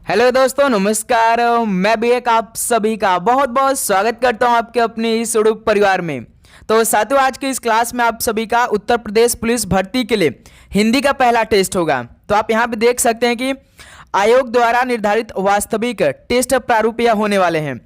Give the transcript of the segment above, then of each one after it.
Hello दोस्तों, नमस्कार। मैं भी एक आप सभी का बहुत बहुत स्वागत करता हूं आपके अपने इस उड़ूक परिवार में। तो साथियों, आज की इस क्लास में आप सभी का उत्तर प्रदेश पुलिस भर्ती के लिए हिंदी का पहला टेस्ट होगा। तो आप यहां पे देख सकते हैं कि आयोग द्वारा निर्धारित वास्तविक टेस्ट प्रारूप यह होने वाले हैं।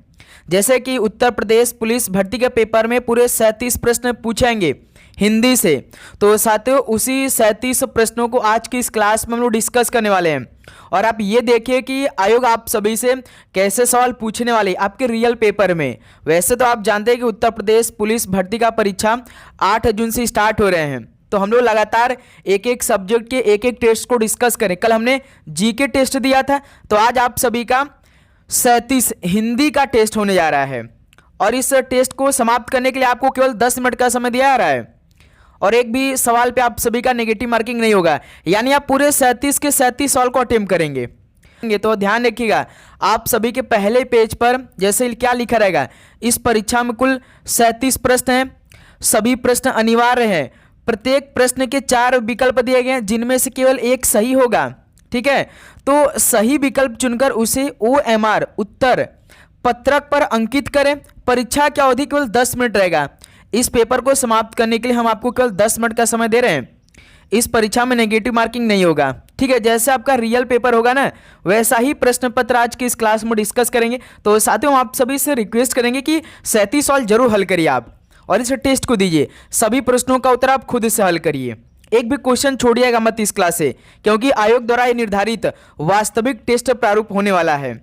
जैसे कि उत्तर प्रदेश पुलिस भर्ती के पेपर में पूरे 37 प्रश्न पूछेंगे हिंदी से। तो साथियों, उसी 37 प्रश्नों को आज की इस क्लास में हम लोग डिस्कस करने वाले हैं। और आप ये देखिए कि आयोग आप सभी से कैसे सवाल पूछने वाले आपके रियल पेपर में। वैसे तो आप जानते हैं कि उत्तर प्रदेश पुलिस भर्ती का परीक्षा 8 जून से स्टार्ट हो रहे हैं। तो हम लोग लगातार एक एक सब्जेक्ट के एक एक टेस्ट को डिस्कस करें। कल हमने जीके टेस्ट दिया था, तो आज आप सभी का 37 हिंदी का टेस्ट होने जा रहा है। और इस टेस्ट को समाप्त करने के लिए आपको केवल 10 मिनट का समय दिया जा रहा है। और एक भी सवाल पे आप सभी का नेगेटिव मार्किंग नहीं होगा, यानी आप पूरे 37 के 37 सवाल को अटेम्प्ट करेंगे। तो ध्यान रखिएगा, आप सभी के पहले पेज पर जैसे क्या लिखा रहेगा, इस परीक्षा में कुल 37 प्रश्न हैं। सभी प्रश्न अनिवार्य हैं। प्रत्येक प्रश्न के 4 विकल्प दिए गए हैं, जिनमें से केवल एक सही होगा। ठीक है, तो सही विकल्प चुनकर उसे OMR उत्तर पत्रक पर अंकित करें। परीक्षा की अवधि केवल 10 मिनट रहेगा। इस पेपर को समाप्त करने के लिए हम आपको केवल 10 मिनट का समय दे रहे हैं। इस परीक्षा में नेगेटिव मार्किंग नहीं होगा। ठीक है, जैसे आपका रियल पेपर होगा ना, वैसा ही प्रश्न पत्र आज की इस क्लास में डिस्कस करेंगे। तो साथियों, हम आप सभी से रिक्वेस्ट करेंगे कि 37 सवाल जरूर हल करिए आप, और इस टेस्ट को दीजिए। सभी प्रश्नों का उत्तर आप खुद से हल करिए, एक भी क्वेश्चन छोड़िएगा मत इस क्लास से, क्योंकि आयोग द्वारा यह निर्धारित वास्तविक टेस्ट प्रारूप होने वाला है।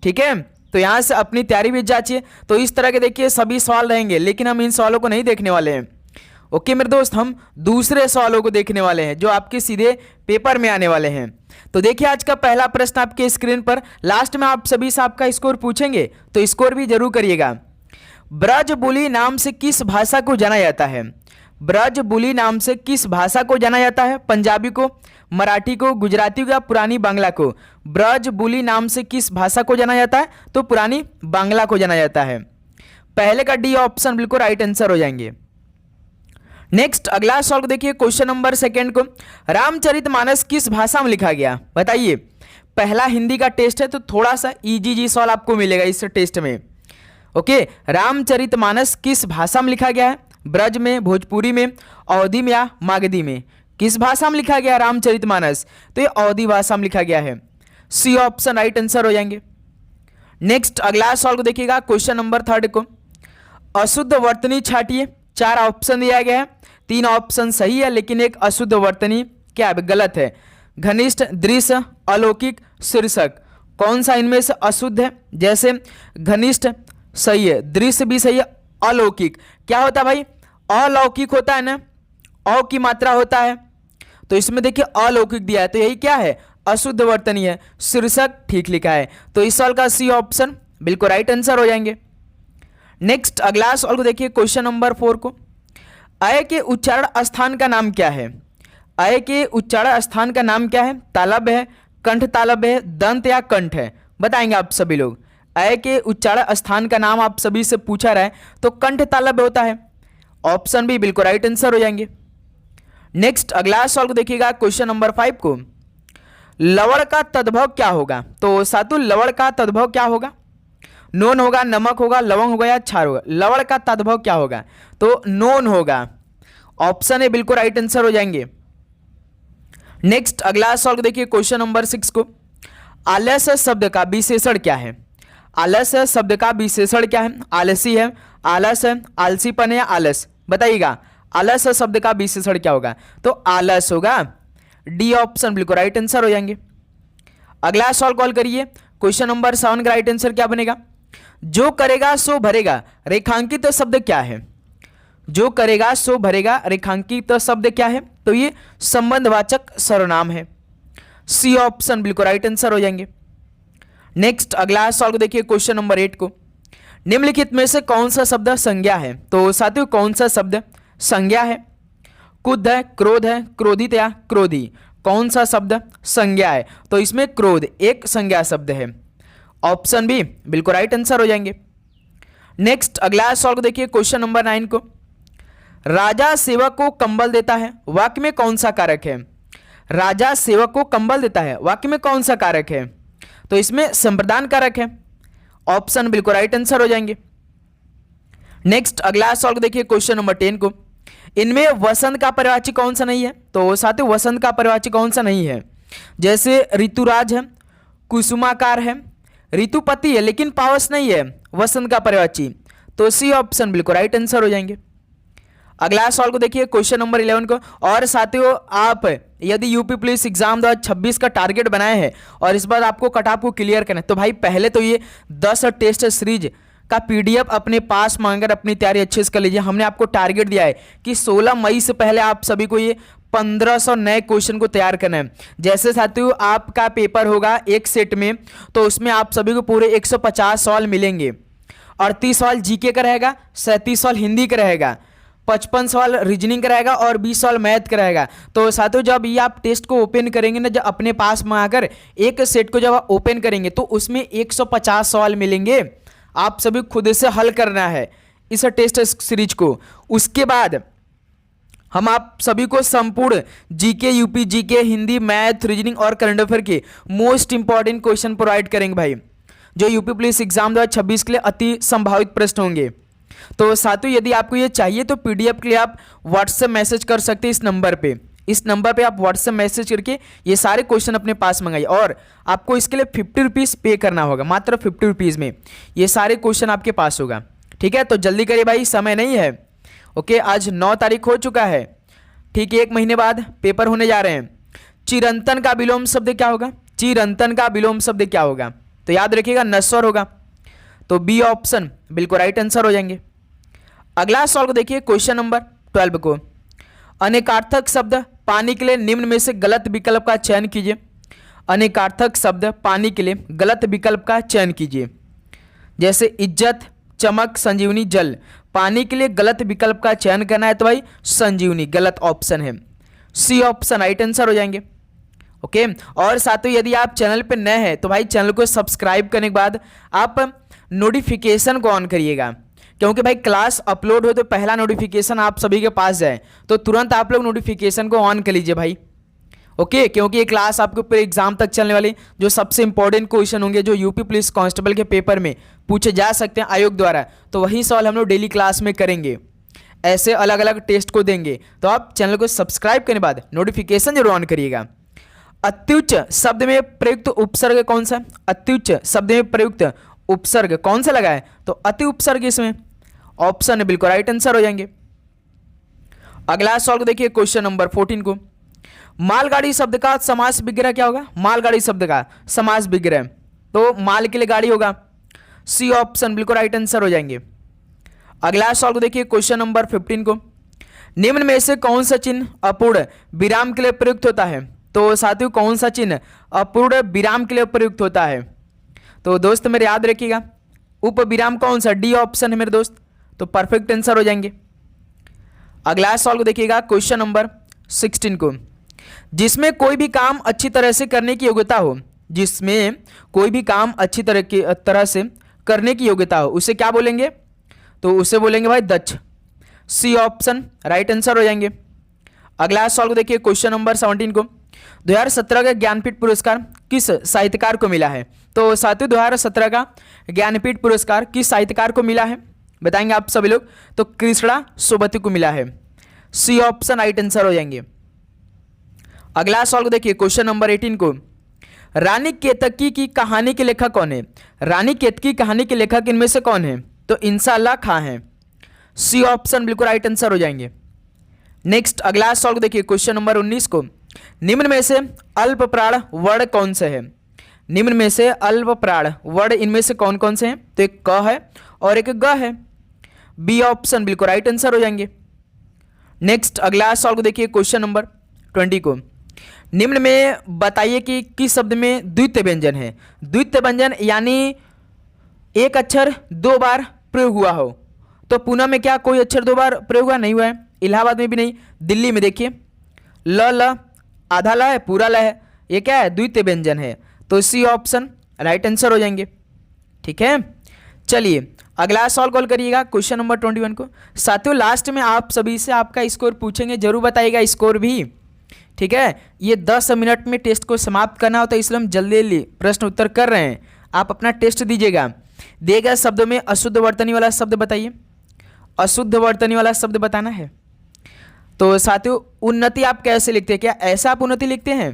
ठीक है, तो यहाँ से अपनी तैयारी भी जांचिए। तो इस तरह के देखिए सभी सवाल रहेंगे, लेकिन हम इन सवालों को नहीं देखने वाले हैं। ओके मेरे दोस्त, हम दूसरे सवालों को देखने वाले हैं जो आपके सीधे पेपर में आने वाले हैं। तो देखिए, आज का पहला प्रश्न आपके स्क्रीन पर। लास्ट में आप सभी से आपका स्कोर पूछेंगे, तो स्कोर भी जरूर करिएगा। ब्रजबुली नाम से किस भाषा को जाना जाता है? ब्रजबुली नाम से किस भाषा को जाना जाता है? पंजाबी को, मराठी को, गुजराती को या पुरानी बांग्ला को? ब्रजबुली नाम से किस भाषा को जाना जाता है? तो पुरानी बांग्ला को जाना जाता है। पहले का डी ऑप्शन बिल्कुल राइट आंसर हो जाएंगे। नेक्स्ट अगला सवाल को देखिए, क्वेश्चन नंबर 2 को। रामचरितमानस किस भाषा में लिखा गया? बताइए। पहला हिंदी का टेस्ट है, तो थोड़ा सा इजी सवाल आपको मिलेगा इस टेस्ट में। ओके, रामचरितमानस किस भाषा में लिखा गया है? ब्रज में, भोजपुरी में, अवधी में या मागधी में? किस भाषा में लिखा गया रामचरितमानस? तो ये अवधी भाषा में लिखा गया है। सी ऑप्शन राइट आंसर हो जाएंगे। नेक्स्ट अगला सवाल को देखिएगा, क्वेश्चन नंबर 3 को। अशुद्ध वर्तनी छाटिए। 4 ऑप्शन दिया गया है, 3 ऑप्शन सही है, लेकिन एक अशुद्ध वर्तनी क्या है? गलत है। घनिष्ठ, दृश्य, अलौकिक, शीर्षक, कौन सा इनमें से अशुद्ध है? जैसे घनिष्ठ सही है, दृश्य भी सही है, अलौकिक क्या होता है भाई? अलौकिक होता है ना, औ की मात्रा होता है, तो इसमें देखिए अलौकिक दिया है, तो यही क्या है? अशुद्ध वर्तनी है। शीर्षक ठीक लिखा है, तो इस सवाल का सी ऑप्शन बिल्कुल राइट आंसर हो जाएंगे। नेक्स्ट अगला सवाल को देखिए, क्वेश्चन नंबर 4 को। अय के उच्चारण स्थान का नाम क्या है? अय के उच्चारण स्थान का नाम क्या है? तालब है, कंठ तालब है, दंत या कंठ है? बताएंगे आप सभी लोग। अय के उच्चारण स्थान का नाम आप सभी से पूछा रहा है, तो कंठ तालब होता है। ऑप्शन भी बिल्कुल राइट आंसर हो जाएंगे। नेक्स्ट अगला सवाल को देखिएगा, क्वेश्चन नंबर 5 को। लवण का तद्भव क्या होगा? तो सातु लवण का तद्भव क्या होगा? नोन होगा, नमक होगा, लवंग होगा या क्षार होगा? लवण का तद्भव क्या होगा? तो नोन होगा। ऑप्शन है बिल्कुल राइट आंसर हो जाएंगे। नेक्स्ट अगला सवाल को देखिए, क्वेश्चन नंबर 6 को। आलस्य शब्द का विशेषण क्या है? आलस्य शब्द का विशेषण क्या है? आलसी है, आलस है, आलसीपन है या आलस? बताइएगा, आलस शब्द का विशेषण क्या होगा? तो आलस होगा। डी ऑप्शन बिल्कुल राइट आंसर हो जाएंगे। अगला सवाल कॉल करिए, क्वेश्चन नंबर 7 का राइट आंसर क्या बनेगा? जो करेगा सो भरेगा, रेखांकित शब्द क्या है? जो करेगा सो भरेगा, रेखांकित शब्द क्या है? तो ये संबंधवाचक सर्वनाम है। सी ऑप्शन बिल्कुल राइट आंसर हो जाएंगे। नेक्स्ट अगला सवाल को देखिए, क्वेश्चन नंबर 8 को। निम्नलिखित में से कौन सा शब्द संज्ञा है? तो साथियों, कौन सा शब्द संज्ञा है? कुद्ध है, क्रोध है, क्रोधित या क्रोधी? कौन सा शब्द संज्ञा है? तो इसमें क्रोध एक संज्ञा शब्द है। ऑप्शन बी बिल्कुल राइट आंसर हो जाएंगे। नेक्स्ट अगला सवाल को देखिए, क्वेश्चन नंबर 9 को। राजा सेवक को कंबल देता है, वाक्य में कौन सा कारक है? राजा सेवक को कंबल देता है, वाक्य में कौन सा कारक है? तो इसमें संप्रदान कारक है, ऑप्शन बिल्कुल राइट आंसर हो जाएंगे। नेक्स्ट अगला सॉल्व देखिए क्वेश्चन नंबर 10 को, इनमें वसंत का पर्यायवाची कौन सा नहीं है? तो साथियों वसंत का पर्यायवाची कौन सा नहीं है? जैसे ऋतुराज है, कुसुमाकार है, ऋतुपति है, लेकिन पावस नहीं है वसंत का पर्यायवाची, तो सी ऑप्शन बिल्कुल राइट आंसर हो जाएंगे। अगला सवाल को देखिए क्वेश्चन नंबर 11 को, और साथियों आप यदि यूपी पुलिस एग्जाम 2026 का टारगेट बनाए हैं और इस बार आपको कट ऑफ को क्लियर करना है, तो भाई पहले तो ये 10 टेस्ट सीरीज का पीडीएफ अपने पास मांगकर अपनी तैयारी अच्छे से कर लीजिए। हमने आपको टारगेट दिया है कि 16 मई से पहले आप सभी को ये 1500 नए क्वेश्चन को तैयार करना है। जैसे साथियों आपका पेपर होगा एक सेट में, तो उसमें आप सभी को पूरे 150 सवाल मिलेंगे। 38 सवाल जीके का रहेगा, 37 सवाल हिंदी का रहेगा, 55 सवाल रीजनिंग का रहेगा और 20 सवाल मैथ का रहेगा। तो साथियों जब ये आप टेस्ट को ओपन करेंगे ना, जब अपने पास में आकर एक सेट को जब आप ओपन करेंगे तो उसमें 150 सवाल मिलेंगे। आप सभी खुद से हल करना है इस टेस्ट सीरीज को। उसके बाद हम आप सभी को संपूर्ण GK, UP GK, Hindi, math, reasoning और करंट अफेयर के मोस्ट इंपॉर्टेंट क्वेश्चन प्रोवाइड करेंगे भाई, जो यूपी पुलिस एग्जाम 2026 के लिए अति संभावित प्रश्न होंगे। तो साथियों यदि आपको ये चाहिए तो पीडीएफ के लिए आप व्हाट्सएप मैसेज कर सकते हैं इस नंबर पे। इस नंबर पे आप व्हाट्सएप मैसेज करके ये सारे क्वेश्चन अपने पास मंगाइए, और आपको इसके लिए 50 रुपीज़ पे करना होगा, मात्र 50 रुपीज़ में ये सारे क्वेश्चन आपके पास होगा। ठीक है, तो जल्दी करिए भाई, समय नहीं है। ओके, आज 9 तारीख हो चुका है, ठीक है, 1 महीने बाद पेपर होने जा रहे हैं। चिरंतन का विलोम शब्द क्या होगा? चिरंतन का विलोम शब्द क्या होगा? तो याद रखिएगा नश्वर होगा, तो बी ऑप्शन बिल्कुल राइट आंसर हो जाएंगे। अगला सवाल को देखिए क्वेश्चन नंबर 12 को, अनेकार्थक शब्द पानी के लिए निम्न में से गलत विकल्प का चयन कीजिए। अनेकार्थक शब्द पानी के लिए गलत विकल्प का चयन कीजिए। जैसे इज्जत, चमक, संजीवनी, जल। पानी के लिए गलत विकल्प का चयन करना है तो भाई संजीवनी गलत ऑप्शन है, सी ऑप्शन राइट आंसर हो जाएंगे। ओके, और साथियों यदि आप चैनल पर नए हैं तो भाई चैनल को सब्सक्राइब करने के बाद आप नोटिफिकेशन को ऑन करिएगा, क्योंकि भाई क्लास अपलोड हो तो पहला नोटिफिकेशन आप सभी के पास जाए, तो तुरंत आप लोग नोटिफिकेशन को ऑन कर लीजिए भाई। ओके, क्योंकि ये क्लास आपके ऊपर एग्जाम तक चलने वाली जो सबसे इंपॉर्टेंट क्वेश्चन होंगे, जो यूपी पुलिस कांस्टेबल के पेपर में पूछे जा सकते हैं आयोग द्वारा, तो वही सवाल हम लोग डेली क्लास में करेंगे, ऐसे अलग अलग टेस्ट को देंगे। तो आप चैनल को सब्सक्राइब करने के बाद नोटिफिकेशन जरूर ऑन करिएगा। अत्युच्च शब्द में प्रयुक्त उपसर्ग कौन सा? अत्युच्च शब्द में प्रयुक्त उपसर्ग कौन सा लगा है? तो अति उपसर्ग इसमें ऑप्शन बिल्कुल राइट आंसर हो जाएंगे। अगला सवाल को देखिए क्वेश्चन नंबर 14 को, मालगाड़ी शब्द का समास विग्रह क्या होगा? मालगाड़ी शब्द का समास विग्रह, तो माल के लिए गाड़ी होगा, सी ऑप्शन बिल्कुल राइट आंसर हो जाएंगे। अगला सवाल को देखिए क्वेश्चन नंबर 15 को, निम्न में से कौन सा चिन्ह अपूर्ण विराम के लिए प्रयुक्त होता है? तो साथियों कौन सा चिन्ह अपूर्ण विराम के लिए प्रयुक्त होता है? तो दोस्त मेरे याद रखिएगा, उप विराम कौन सा? डी ऑप्शन है मेरे दोस्त, तो परफेक्ट आंसर हो जाएंगे। अगला सवाल को देखिएगा क्वेश्चन नंबर 16 को, जिसमें कोई भी काम अच्छी तरह से करने की योग्यता हो, जिसमें कोई भी काम अच्छी तरह से करने की योग्यता हो, उसे क्या बोलेंगे? तो उसे बोलेंगे भाई दक्ष, सी ऑप्शन राइट आंसर हो जाएंगे। अगला सवाल को देखिए क्वेश्चन नंबर 17 को, 2017 का ज्ञानपीठ पुरस्कार किस साहित्यकार को मिला है? तो साथियों 2017 का ज्ञानपीठ पुरस्कार किस साहित्यकार को मिला है बताएंगे आप सभी लोग? तो कृष्णा सोबती को मिला है, सी ऑप्शन राइट आंसर हो जाएंगे। अगला सवाल को देखिए क्वेश्चन नंबर 18 को, रानी केतकी की कहानी के लेखक कौन है? रानी केतकी कहानी के लेखक इनमें से कौन है? तो इंशाअल्लाह खां है, सी ऑप्शन बिल्कुल राइट आंसर हो जाएंगे। नेक्स्ट अगला सवाल को देखिए क्वेश्चन नंबर 19 को, निम्न में से अल्प प्राण वर्ण कौन से है? निम्न में से अल्प प्राण वर्ण इनमें से कौन कौन से हैं? तो एक क है और एक ग है, बी ऑप्शन बिल्कुल राइट आंसर हो जाएंगे। नेक्स्ट अगला सवाल को देखिए क्वेश्चन नंबर 20 को, निम्न में बताइए कि किस शब्द में द्वितीय व्यंजन है? द्वितीय व्यंजन यानी एक अक्षर 2 बार प्रयोग हुआ हो, तो पुणे में क्या कोई अक्षर 2 बार प्रयोग हुआ? नहीं हुआ है, इलाहाबाद में भी नहीं, दिल्ली में देखिए ल आधा ल है, पूरा ल है, ये क्या है? द्वितीय व्यंजन है, तो सी ऑप्शन राइट आंसर हो जाएंगे। ठीक है, चलिए अगला सवाल कॉल करिएगा क्वेश्चन नंबर 21 को। साथियों लास्ट में आप सभी से आपका स्कोर पूछेंगे, जरूर बताइएगा स्कोर भी, ठीक है, ये 10 मिनट में टेस्ट को समाप्त करना होता है, इसलिए हम जल्दी जल्दी प्रश्न उत्तर कर रहे हैं। आप अपना टेस्ट दीजिएगा। दिए गए शब्दों में अशुद्ध वर्तनी वाला शब्द बताइए। अशुद्ध वर्तनी वाला शब्द बताना है। तो साथियों, उन्नति आप कैसे लिखते हैं? क्या ऐसा आप उन्नति लिखते हैं?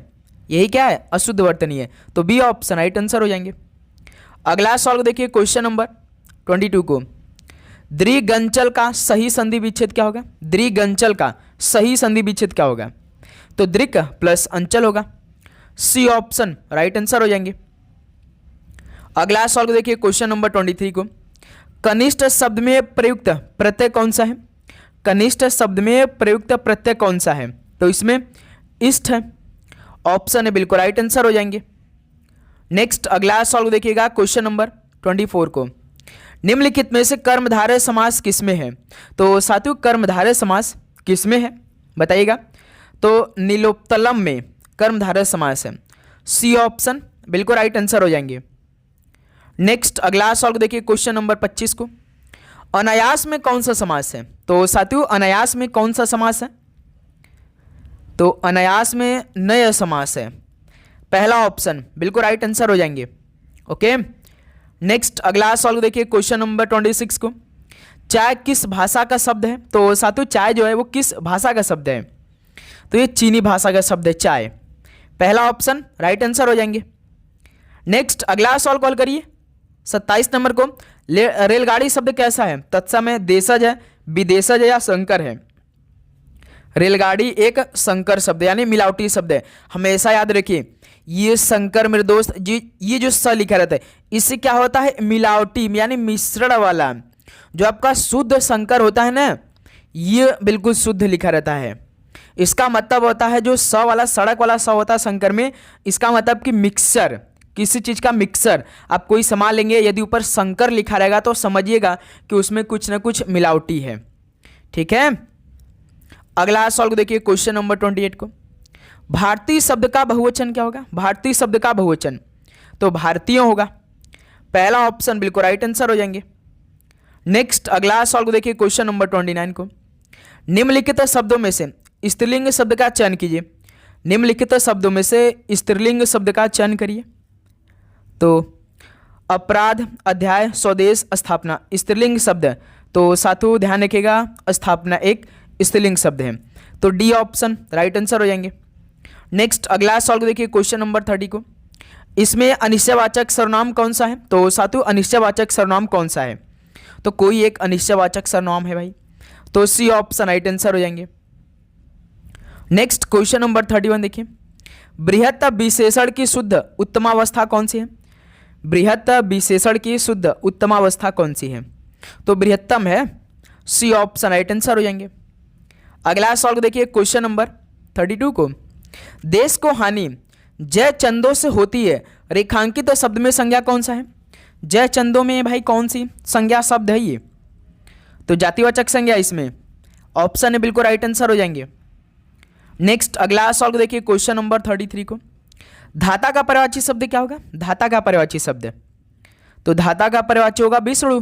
यही क्या है? अशुद्ध वर्तनी है। तो बी ऑप्शन राइट आंसर हो जाएंगे। अगला सवाल देखिए, क्वेश्चन नंबर 22 को, द्विगंचल का सही संधि विच्छेद क्या होगा? द्विगंचल का सही संधि विच्छेद क्या होगा? तो दृक प्लस अंचल होगा। सी ऑप्शन राइट आंसर हो जाएंगे। अगला सवाल को देखिए, क्वेश्चन नंबर 23 को, कनिष्ठ शब्द में प्रयुक्त प्रत्यय कौन सा है? कनिष्ठ शब्द में प्रयुक्त प्रत्यय कौन सा है? तो इसमें इष्ट है। ऑप्शन है बिल्कुल राइट आंसर हो जाएंगे। नेक्स्ट अगला सवाल को देखिएगा, क्वेश्चन नंबर 24 को, निम्नलिखित में से कर्मधारय समास किसमें है? तो साथियों, कर्मधारय समास किसमें है बताइएगा? तो नीलोत्तलम में कर्मधारय समास है। सी ऑप्शन बिल्कुल राइट आंसर हो जाएंगे। नेक्स्ट अगला सवाल को देखिए, क्वेश्चन नंबर 25 को, अनायास में कौन सा समास है? तो साथियों, अनायास में कौन सा समास है? तो अनायास में नय समास है। पहला ऑप्शन बिल्कुल राइट आंसर हो जाएंगे। ओके, नेक्स्ट अगला सवाल को देखिए, क्वेश्चन नंबर 26 को, चाय किस भाषा का शब्द है? तो साथियों, चाय जो है वो किस भाषा का शब्द है? तो ये चीनी भाषा का शब्द है चाय। पहला ऑप्शन राइट आंसर हो जाएंगे। नेक्स्ट अगला सवाल कॉल करिए, 27 नंबर को, रेलगाड़ी शब्द कैसा है? तत्समय, देशज है, विदेशज है या संकर है? रेलगाड़ी एक संकर शब्द यानी मिलावटी शब्द है। हमेशा याद रखिए, ये संकर मेरे दोस्त जी, ये जो स लिखा रहता है इससे क्या होता है? मिलावटी यानी मिश्रण वाला। जो आपका शुद्ध संकर होता है ना, ये बिल्कुल शुद्ध लिखा रहता है। इसका मतलब होता है जो स वाला सड़क वाला स होता है संकर में, इसका मतलब कि मिक्सर, किसी चीज़ का मिक्सर। आप कोई सामान लेंगे, यदि ऊपर संकर लिखा रहेगा तो समझिएगा कि उसमें कुछ ना कुछ मिलावटी है। ठीक है, अगला सवाल को देखिए, क्वेश्चन नंबर 28 को, भारतीय शब्द का बहुवचन क्या होगा? भारतीय शब्द का बहुवचन तो भारतीय होगा। पहला ऑप्शन बिल्कुल राइट आंसर हो जाएंगे। नेक्स्ट अगला सवाल को देखिए, क्वेश्चन नंबर 29 को, निम्नलिखित शब्दों में से स्त्रीलिंग शब्द का चयन कीजिए। निम्नलिखित शब्दों में से स्त्रीलिंग शब्द का चयन करिए। तो अपराध, अध्याय, स्वदेश, स्थापना स्त्रीलिंग शब्द है। तो साथियों ध्यान रखिएगा, स्थापना एक स्त्रीलिंग शब्द है। तो डी ऑप्शन राइट आंसर हो जाएंगे। नेक्स्ट अगला सवाल को देखिए, क्वेश्चन नंबर 30 को, इसमें अनिश्चयवाचक सर्वनाम कौन सा है? तो साथियों, अनिश्चयवाचक सर्वनाम कौन सा है? तो कोई एक अनिश्चयवाचक सर्वनाम है भाई। तो सी ऑप्शन राइट आंसर हो जाएंगे। नेक्स्ट क्वेश्चन नंबर 31 देखिए, बृहत्त विशेषण की शुद्ध उत्तमावस्था कौन सी है? बृहत्त विशेषण की शुद्ध उत्तमावस्था कौन सी है? तो बृहत्तम है। सी ऑप्शन राइट आंसर हो जाएंगे। अगला सवाल को देखिए, क्वेश्चन नंबर 32 को, देश को हानि जय चंदों से होती है, रेखांकित शब्द में संज्ञा कौन सा है? जय चंदों में भाई कौन सी संज्ञा शब्द है ये? तो जातिवाचक संज्ञा इसमें। ऑप्शन है बिल्कुल राइट आंसर हो जाएंगे। नेक्स्ट अगला सवाल को देखिए, क्वेश्चन नंबर 33 को, धाता का पर्यायवाची शब्द क्या होगा? धाता का पर्यायवाची शब्द तो धाता का पर्यायवाची होगा विष्णु।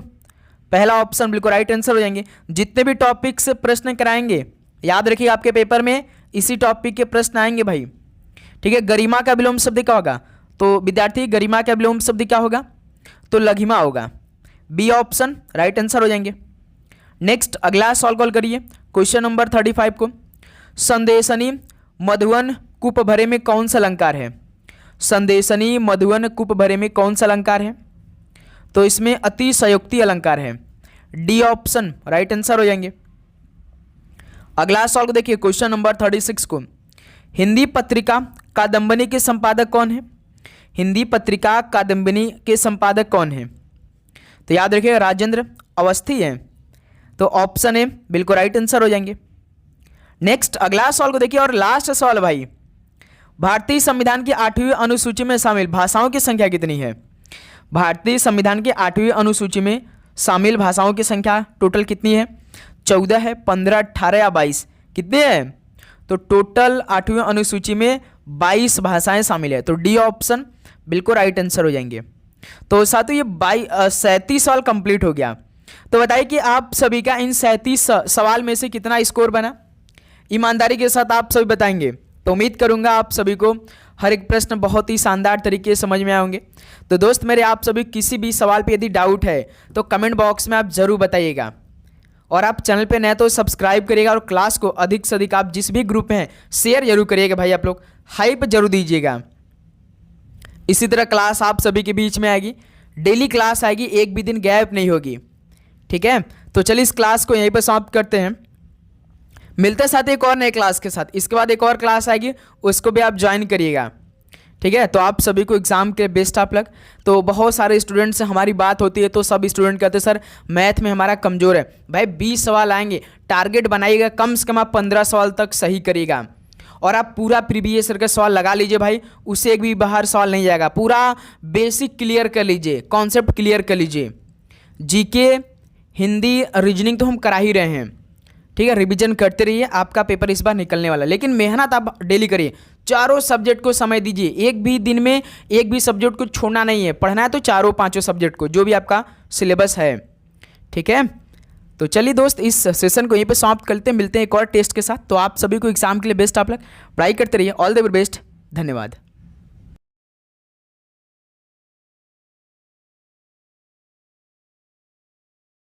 पहला ऑप्शन बिल्कुल राइट आंसर हो जाएंगे। जितने भी टॉपिक से प्रश्न कराएंगे याद रखिए, आपके पेपर में इसी टॉपिक के प्रश्न आएंगे भाई। ठीक है, गरिमा का विलोम शब्द क्या होगा? तो विद्यार्थी गरिमा का विलोम शब्द क्या होगा? तो लघिमा होगा। बी ऑप्शन राइट आंसर हो जाएंगे। नेक्स्ट अगला सवाल कॉल करिए, क्वेश्चन नंबर 35 को, संदेशनी मधुवन कूप भरे में कौन सा अलंकार है? संदेशनी मधुवन कूप भरे में कौन सा अलंकार है? तो इसमें अतिशयोक्ति अलंकार है। डी ऑप्शन राइट आंसर हो जाएंगे। अगला सवाल को देखिए, क्वेश्चन नंबर 36 को, हिंदी पत्रिका कादम्बिनी के संपादक कौन है? हिंदी पत्रिका कादम्बिनी के संपादक कौन है? तो याद रखिए राजेंद्र अवस्थी हैं। तो ऑप्शन ए बिल्कुल राइट आंसर हो जाएंगे। नेक्स्ट अगला सवाल को देखिए, और लास्ट सवाल भाई, भारतीय संविधान की 8वीं अनुसूची में शामिल भाषाओं की संख्या कितनी है? भारतीय संविधान की 8वीं अनुसूची में शामिल भाषाओं की संख्या टोटल कितनी है? 14 है, 15, 18 या 22? कितने हैं? तो टोटल 8वीं अनुसूची में 22 भाषाएं शामिल है। तो डी ऑप्शन बिल्कुल राइट आंसर हो जाएंगे। तो साथियों ये 37 सवाल कंप्लीट हो गया। तो बताइए कि आप सभी का इन 37 सवाल में से कितना स्कोर बना? ईमानदारी के साथ आप सभी बताएंगे तो उम्मीद करूंगा आप सभी को हर एक प्रश्न बहुत ही शानदार तरीके से समझ में आएंगे। तो दोस्त मेरे, आप सभी किसी भी सवाल पे यदि डाउट है तो कमेंट बॉक्स में आप ज़रूर बताइएगा, और आप चैनल पे नए तो सब्सक्राइब करिएगा, और क्लास को अधिक से अधिक आप जिस भी ग्रुप में हैं शेयर जरूर करिएगा भाई, आप लोग हाइप जरूर दीजिएगा। इसी तरह क्लास आप सभी के बीच में आएगी, डेली क्लास आएगी, एक भी दिन गैप नहीं होगी, ठीक है। तो चलिए इस क्लास को यहीं पर समाप्त करते हैं, मिलते हैं साथ एक और नए क्लास के साथ। इसके बाद एक और क्लास आएगी, उसको भी आप ज्वाइन करिएगा, ठीक है। तो आप सभी को एग्जाम के बेस्ट ऑफ लक। तो बहुत सारे स्टूडेंट से हमारी बात होती है तो सब स्टूडेंट कहते हैं सर मैथ में हमारा कमज़ोर है। भाई 20 सवाल आएंगे, टारगेट बनाइएगा, कम से कम आप 15 सवाल तक सही करिएगा, और आप पूरा प्रीवियस ईयर का सवाल लगा लीजिए भाई, उससे एक भी बाहर सवाल नहीं जाएगा। पूरा बेसिक क्लियर कर लीजिए, कॉन्सेप्ट क्लियर कर लीजिए, जीके हिंदी रीजनिंग तो हम करा ही रहे हैं, ठीक है। रिवीजन करते रहिए, आपका पेपर इस बार निकलने वाला है, लेकिन मेहनत आप डेली करिए, चारों सब्जेक्ट को समय दीजिए, एक भी दिन में एक भी सब्जेक्ट को छोड़ना नहीं है, पढ़ना है तो चारों पांचों सब्जेक्ट को, जो भी आपका सिलेबस है, ठीक है। तो चलिए दोस्त, इस सेशन को यहीं पे समाप्त करते हैं, मिलते हैं एक और टेस्ट के साथ। तो आप सभी को एग्जाम के लिए बेस्ट ऑफ लक, पढ़ाई करते रहिए, ऑल द बेस्ट, धन्यवाद।